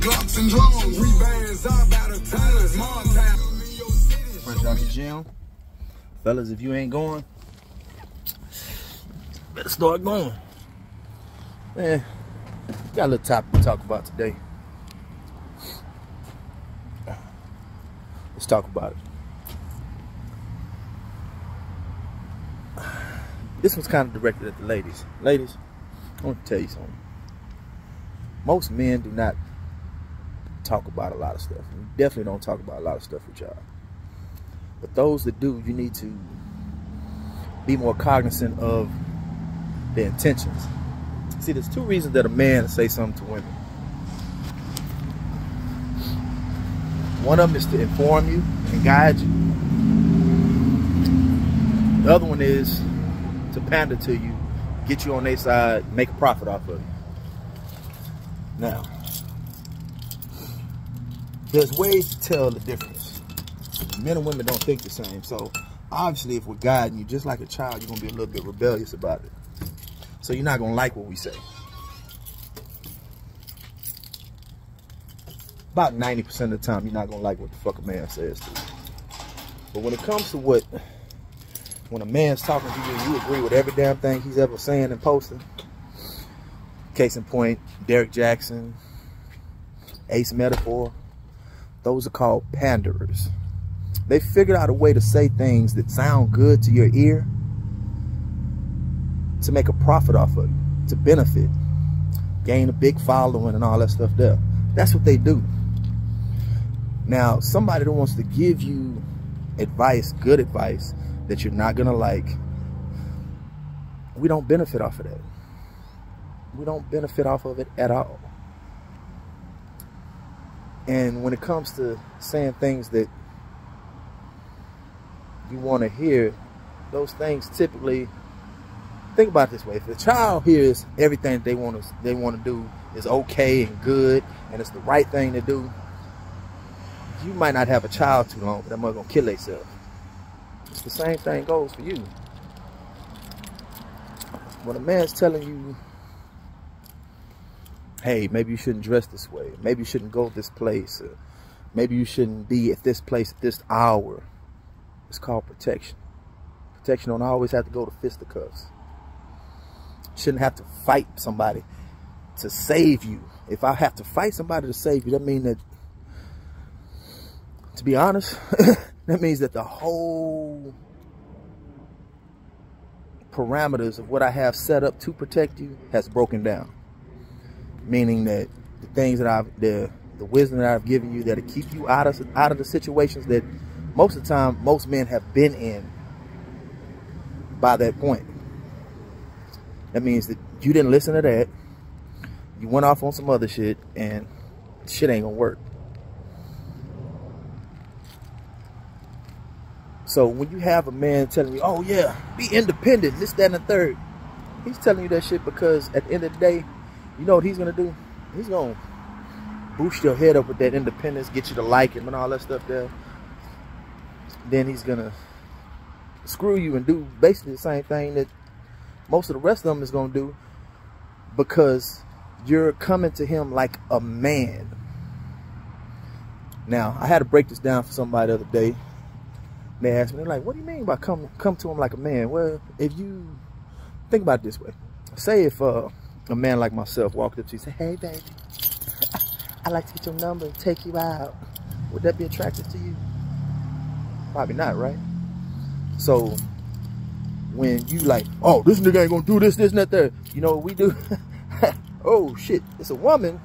Glocks and drones. Rebounds up out of time. Small town. Fresh out the gym. Fellas, if you ain't going, better start going. Man, got a little topic to talk about today. Let's talk about it. This one's kind of directed at the ladies. Ladies, I want to tell you something. Most men do not talk about a lot of stuff. We definitely don't talk about a lot of stuff with y'all. But those that do, you need to be more cognizant of their intentions. See, there's two reasons that a man will say something to women. One of them is to inform you and guide you. The other one is to pander to you, get you on their side, make a profit off of you. Now, there's ways to tell the difference. Men and women don't think the same. So obviously if we're guiding you, just like a child, you're going to be a little bit rebellious about it. So you're not going to like what we say. About 90% of the time, you're not going to like what the fuck a man says to you. But when it comes to when a man's talking to you and you agree with every damn thing he's ever saying and posting, case in point, Derek Jackson, Ace Metaphor, those are called panderers. They figured out a way to say things that sound good to your ear to make a profit off of you, to benefit, gain a big following and all that stuff there. That's what they do. Now, somebody that wants to give you advice, good advice, that you're not gonna like, we don't benefit off of that. We don't benefit off of it at all. And when it comes to saying things that you want to hear, those things typically, think about it this way: if a child hears everything they want to do is okay and good and it's the right thing to do, you might not have a child too long, but that mother gonna kill themselves. It's the same thing goes for you. When a man's telling you, hey, maybe you shouldn't dress this way, maybe you shouldn't go this place, or maybe you shouldn't be at this place at this hour, it's called protection. Protection don't always have to go to fisticuffs. You shouldn't have to fight somebody to save you. If I have to fight somebody to save you, that means that, to be honest, that means that the whole parameters of what I have set up to protect you has broken down. Meaning that the things that the wisdom that I've given you that'll keep you out of the situations that most of the time most men have been in by that point. That means that you didn't listen to that. You went off on some other shit and shit ain't gonna work. So when you have a man telling you, oh yeah, be independent, this, that, and the third, he's telling you that shit because at the end of the day, you know what he's gonna do? He's gonna boost your head up with that independence, get you to like him and all that stuff there. Then he's gonna screw you and do basically the same thing that most of the rest of them is gonna do, because you're coming to him like a man. Now, I had to break this down for somebody the other day. They asked me, they're like, what do you mean by come to him like a man? Well, if you think about it this way, say if a man like myself walked up to you and said, hey baby, I'd like to get your number and take you out, would that be attractive to you? Probably not, right? So when you like, oh, this nigga ain't gonna do this, and that, there, you know what we do? Oh shit, it's a woman,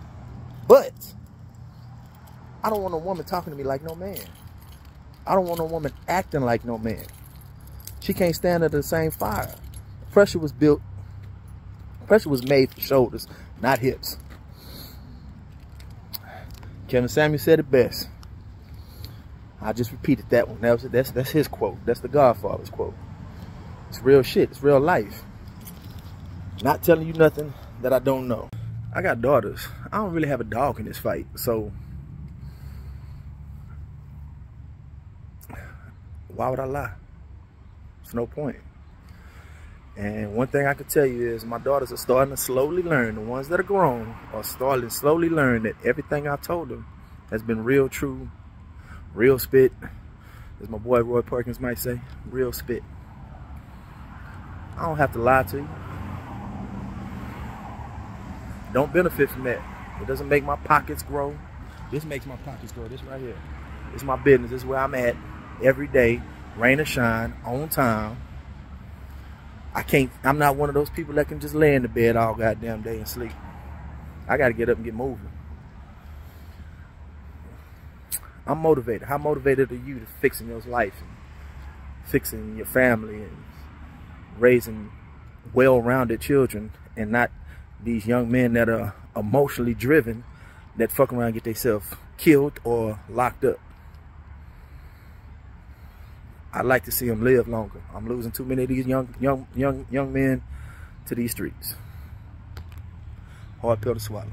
but I don't want a woman talking to me like no man. I don't want no woman acting like no man. She can't stand under the same fire. Pressure was made for shoulders, not hips. Kevin Samuel said it best. I just repeated that one. That's his quote. That's the Godfather's quote. It's real shit. It's real life. Not telling you nothing that I don't know. I got daughters. I don't really have a dog in this fight, so why would I lie? There's no point. And one thing I can tell you is my daughters are starting to slowly learn. The ones that are grown are starting to slowly learn that everything I told them has been real true, real spit. As my boy Roy Perkins might say, real spit. I don't have to lie to you. Don't benefit from that. It doesn't make my pockets grow. This makes my pockets grow. This right here. It's my business. This is where I'm at every day, rain or shine, on time. I'm not one of those people that can just lay in the bed all goddamn day and sleep. I got to get up and get moving. I'm motivated. How motivated are you to fixing your life and fixing your family and raising well-rounded children, and not these young men that are emotionally driven that fuck around and get themselves killed or locked up? I'd like to see them live longer. I'm losing too many of these young men to these streets. Hard pill to swallow.